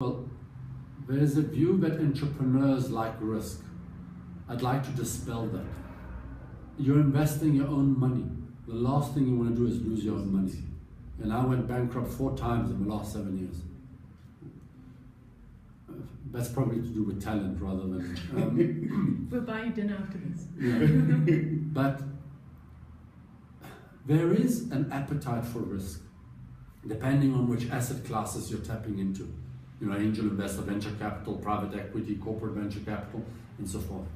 Well, there's a view that entrepreneurs like risk. I'd like to dispel that. You're investing your own money. The last thing you want to do is lose your own money. And I went bankrupt 4 times in the last 7 years. That's probably to do with talent rather than... We'll buy you dinner after this. Yeah. But there is an appetite for risk, depending on which asset classes you're tapping into. You know, angel investor, venture capital, private equity, corporate venture capital, and so forth.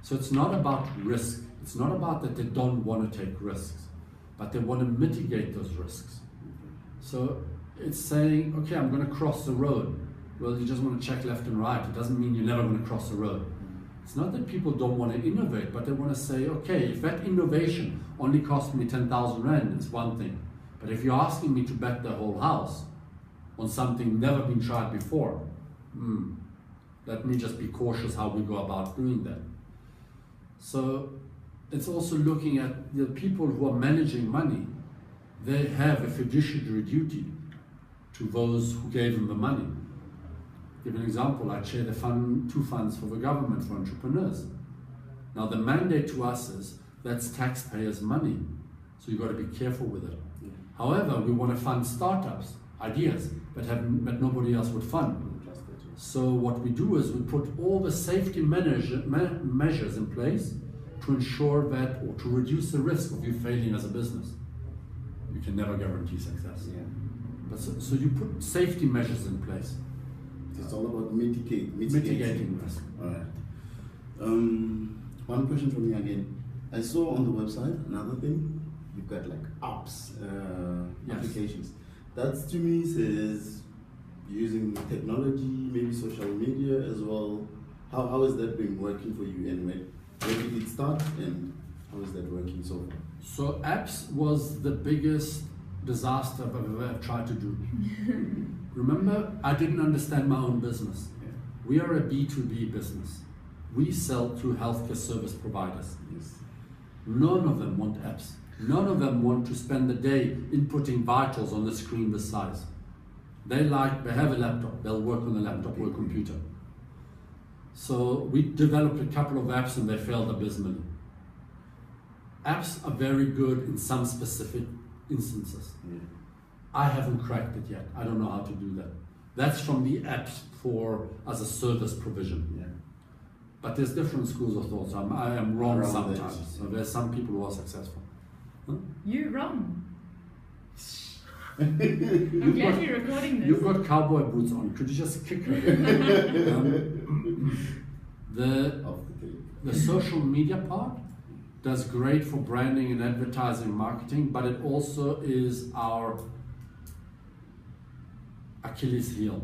So it's not about risk. It's not about that they don't want to take risks, but they want to mitigate those risks. So it's saying, okay, I'm going to cross the road. Well, you just want to check left and right. It doesn't mean you're never going to cross the road. It's not that people don't want to innovate, but they want to say, okay, if that innovation only cost me 10,000 Rand, it's one thing. But if you're asking me to bet the whole house on something never been tried before, let me just be cautious how we go about doing that. So it's also looking at the people who are managing money. They have a fiduciary duty to those who gave them the money. Give an example, I chair the fund, 2 funds for the government for entrepreneurs. Now the mandate to us is that's taxpayers' money, so you've got to be careful with it. Yeah. However, we want to fund startups, ideas that nobody else would fund. So what we do is we put all the safety measures in place to ensure that, or to reduce the risk of you failing as a business. You can never guarantee success. Yeah. But so you put safety measures in place. It's all about mitigating risk. All right. One question from me again. I saw on the website another thing. You've got like apps, yes. applications. That to me says using technology, maybe social media as well. How is that been working for you, and when did it start, and how is that working so far? So apps was the biggest disaster I've ever tried to do. Remember, I didn't understand my own business. Yeah. We are a B2B business. We sell to healthcare service providers. Yes. None of them want apps. None of them want to spend the day inputting vitals on the screen this size. They have a laptop, they'll work on a laptop or a computer. So we developed a couple of apps and they failed abysmally. Apps are very good in some specific instances. Yeah. I haven't cracked it yet. I don't know how to do that. That's from the apps as a service provision. Yeah. But there's different schools of thought. So I am wrong sometimes. So there's some people who are successful. Huh? You're wrong. I'm glad you're recording this. You've got cowboy boots on. Could you just kick her? The social media part does great for branding and advertising marketing, but it also is our Achilles heel,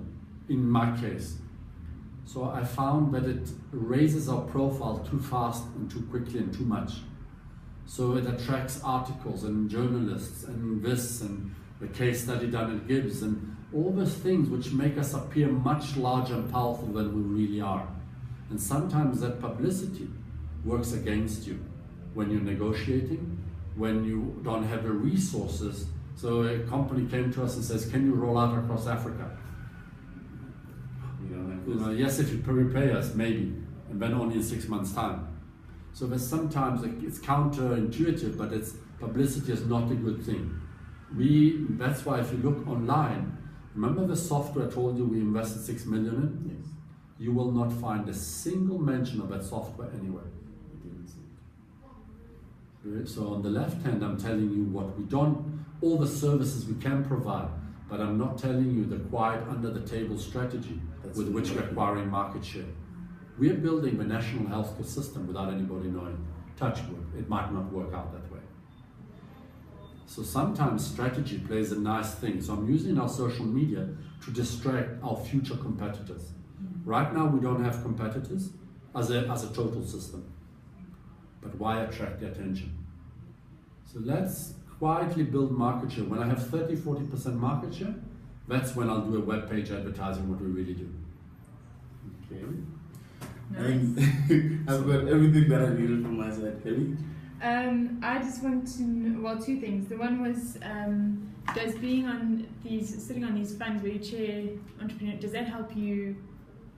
in my case. So I found that it raises our profile too fast and too quickly and too much. So it attracts articles and journalists and this and the case study done at Gibbs and all those things which make us appear much larger and powerful than we really are. And sometimes that publicity works against you when you're negotiating, when you don't have the resources. So a company came to us and says, can you roll out across Africa? Yes, if you repay us, maybe, and then only in 6 months' time. So there's sometimes it's counterintuitive, but publicity is not a good thing. That's why if you look online, remember the software I told you we invested 6 million in? Yes. You will not find a single mention of that software anywhere. So on the left hand, I'm telling you what we don't, all the services we can provide, but I'm not telling you the quiet under the table strategy with which we're acquiring market share. We're building the national healthcare system without anybody knowing. Touch wood, it might not work out that way. So sometimes strategy plays a nice thing. So I'm using our social media to distract our future competitors. Right now we don't have competitors as a total system. But why attract the attention? So let's quietly build market share. When I have 30–40% market share, that's when I'll do a web page advertising what we really do. Okay. Nice. I've got everything that I needed from my side, Kelly. I just want to know, well, two things. The one was, does sitting on these funds where you chair entrepreneur, does that help you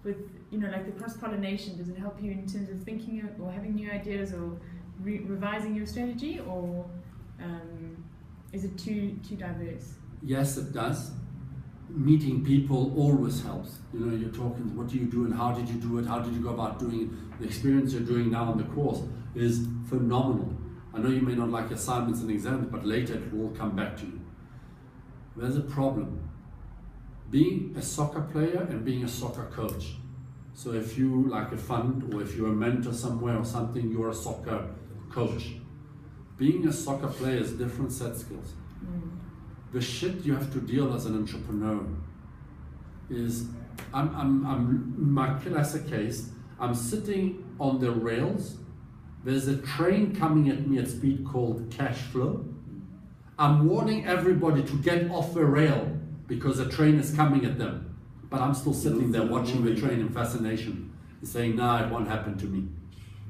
with, like the cross-pollination? Does it help you in terms of thinking or having new ideas or revising your strategy, or is it too diverse? Yes, it does. Meeting people always helps. You're talking, what do you do and how did you do it? How did you go about doing it? The experience you're doing now in the course is phenomenal. I know you may not like assignments and exams, but later it will come back to you. There's a problem. Being a soccer player and being a soccer coach. So if you like a fund, or if you're a mentor somewhere or something, you're a soccer coach. Being a soccer player is different set skills. The shit you have to deal as an entrepreneur is, my classic case, I'm sitting on the rails, there's a train coming at me at speed called cash flow. I'm warning everybody to get off the rail because a train is coming at them. But I'm still sitting there watching the train in fascination and saying, nah, it won't happen to me.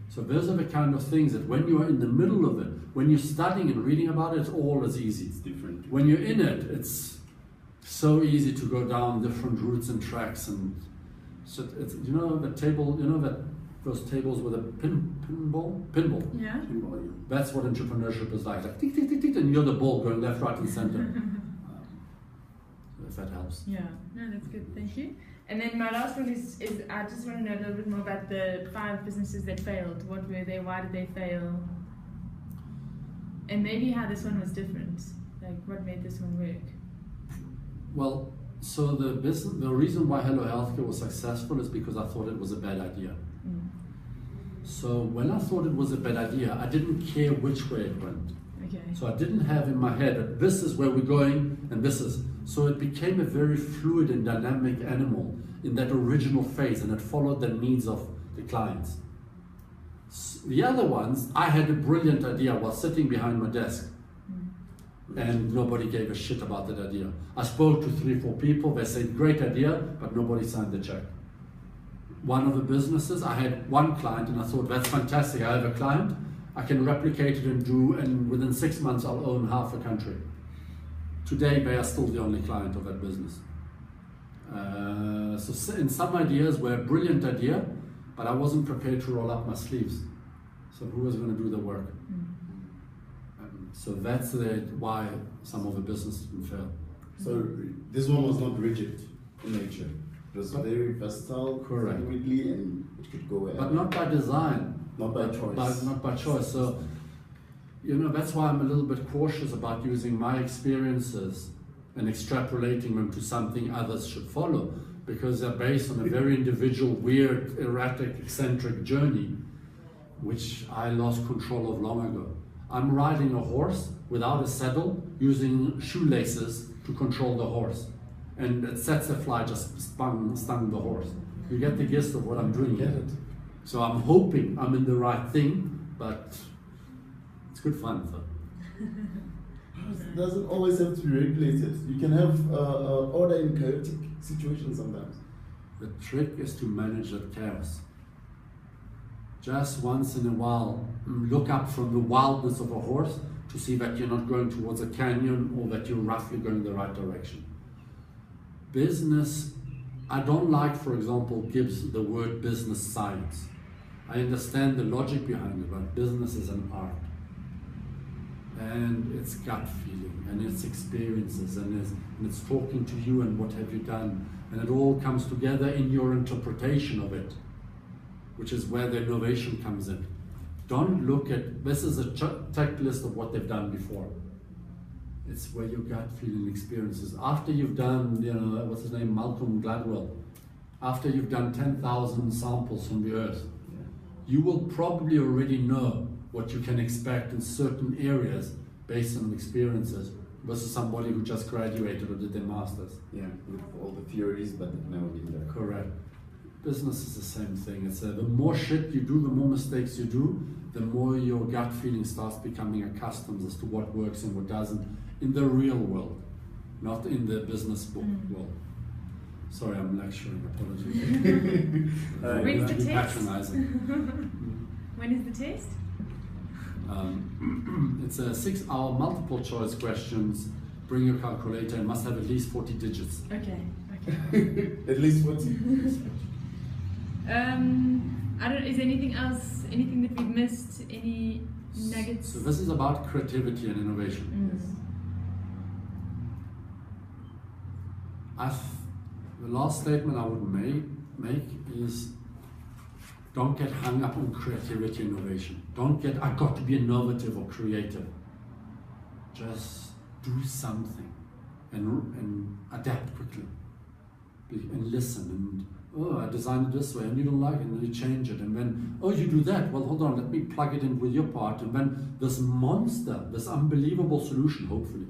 So those are the kind of things that when you're in the middle of it, when you're studying and reading about it, it's all as easy. It's different. When you're in it, it's so easy to go down different routes and tracks. And so it's, the table, those tables with a pinball? Yeah. Pinball, yeah. That's what entrepreneurship is like tick, tick, tick, tick, and you're the ball going left, right, and center. If that helps. Yeah, no, that's good, thank you. And then my last one is I just want to know a little bit more about the 5 businesses that failed. What were they? Why did they fail? And maybe how this one was different. Like, what made this one work? Well, so the reason why Hello Healthcare was successful is because I thought it was a bad idea. So when I thought it was a bad idea, I didn't care which way it went. Okay. So I didn't have in my head that this is where we're going and this is. So it became a very fluid and dynamic animal in that original phase, and it followed the needs of the clients. The other ones, I had a brilliant idea while sitting behind my desk, and nobody gave a shit about that idea. I spoke to 3-4 people, they said, great idea, but nobody signed the check. One of the businesses, I had one client and I thought, that's fantastic, I have a client, I can replicate it and within 6 months I'll own half a country. Today they are still the only client of that business. So in some ideas were a brilliant idea, but I wasn't prepared to roll up my sleeves. So who was going to do the work? So that's why some of the businesses didn't fail. So this one was not rigid in nature. It was very versatile, correct, quickly, and it could go wherever. But not by design. Not by choice. Not by choice. So, that's why I'm a little bit cautious about using my experiences and extrapolating them to something others should follow, because they're based on a very individual, weird, erratic, eccentric journey, which I lost control of long ago. I'm riding a horse without a saddle, using shoelaces to control the horse. And it sets a fly just stung the horse. You get the gist of what I'm doing here. So I'm hoping I'm in the right thing, but it's good fun. So. It doesn't always have to be regulated. You can have order in chaotic situations sometimes. The trick is to manage that chaos. Just once in a while, look up from the wildness of a horse to see that you're not going towards a canyon or that you're roughly going the right direction. Business, I don't like, for example, Gibbs, the word business science. I understand the logic behind it, but business is an art. And it's gut feeling, and it's experiences, and it's talking to you and what have you done. And it all comes together in your interpretation of it, which is where the innovation comes in. Don't look at, this is a checklist of what they've done before. It's where your gut feeling experiences. After you've done, what's his name, Malcolm Gladwell, after you've done 10,000 samples from the earth, you will probably already know what you can expect in certain areas based on experiences versus somebody who just graduated or did their masters. Yeah, with all the theories, but they've never been there. Correct. Business is the same thing. It's the more shit you do, the more mistakes you do, the more your gut feeling starts becoming accustomed as to what works and what doesn't in the real world, not in the business book world. Sorry, I'm lecturing, apologies. When's the test? Patronizing. When is the test? It's a 6-hour multiple choice questions. Bring your calculator and must have at least 40 digits. Okay. At least 40. I don't. Is there anything else? Anything that we've missed? Any nuggets? So this is about creativity and innovation. The last statement I would make is, don't get hung up on creativity and innovation. Don't get, I've got to be innovative or creative. Just do something and adapt quickly. And listen, and oh, I designed it this way and you don't like it, and then you change it, and then, oh, you do that, well, hold on, let me plug it in with your part, and then this monster, this unbelievable solution, hopefully,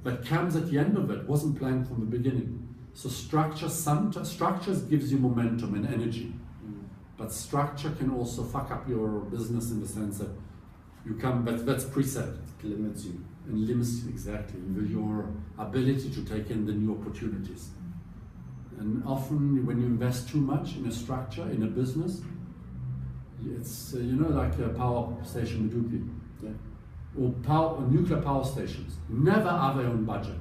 that comes at the end of it, wasn't planned from the beginning. So structures gives you momentum and energy, but structure can also fuck up your business in the sense that you come, but that's preset. It limits you. And limits exactly your ability to take in the new opportunities. And often when you invest too much in a structure, in a business, it's, like a power station Medupi. Yeah. Or nuclear power stations. Never are they on budget.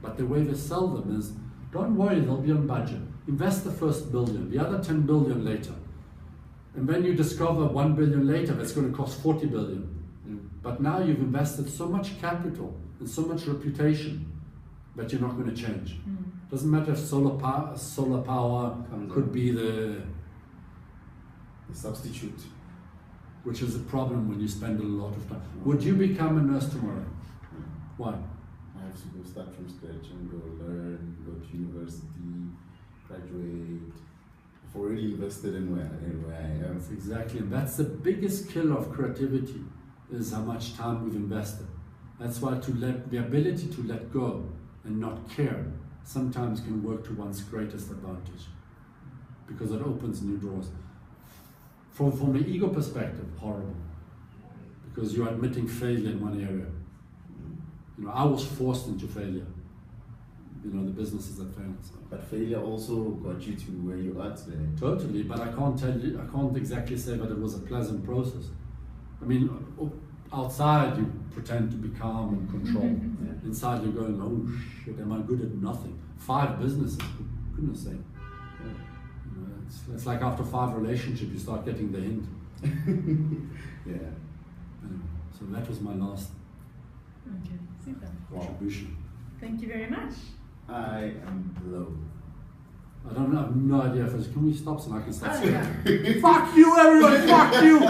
But the way they sell them is, don't worry, they'll be on budget. Invest the first billion, the other 10 billion later. And then you discover 1 billion later that's going to cost 40 billion. But now you've invested so much capital and so much reputation that you're not going to change. Doesn't matter if solar power could be the substitute, which is a problem when you spend a lot of time. Would you become a nurse tomorrow? Why? I have to go start from scratch and go learn, go to university, graduate. I've already invested in where I am. That's exactly, and that's the biggest killer of creativity, is how much time we've invested. That's why the ability to let go and not care sometimes can work to one's greatest advantage, because it opens new doors. From the ego perspective, horrible, because you're admitting failure in one area. I was forced into failure. The businesses that failed. So. But failure also got you to where you are today. Totally, but I can't exactly say that it was a pleasant process. Outside you pretend to be calm and control. Yeah. Inside you're going, oh shit, am I good at nothing? 5 businesses, for goodness sake. Yeah. It's like after 5 relationships you start getting the hint. Yeah. Anyway, so that was my last Super. contribution. Thank you very much. I am blown. I have no idea if it's, can we stop so I can start Yeah. Fuck you everybody, fuck you!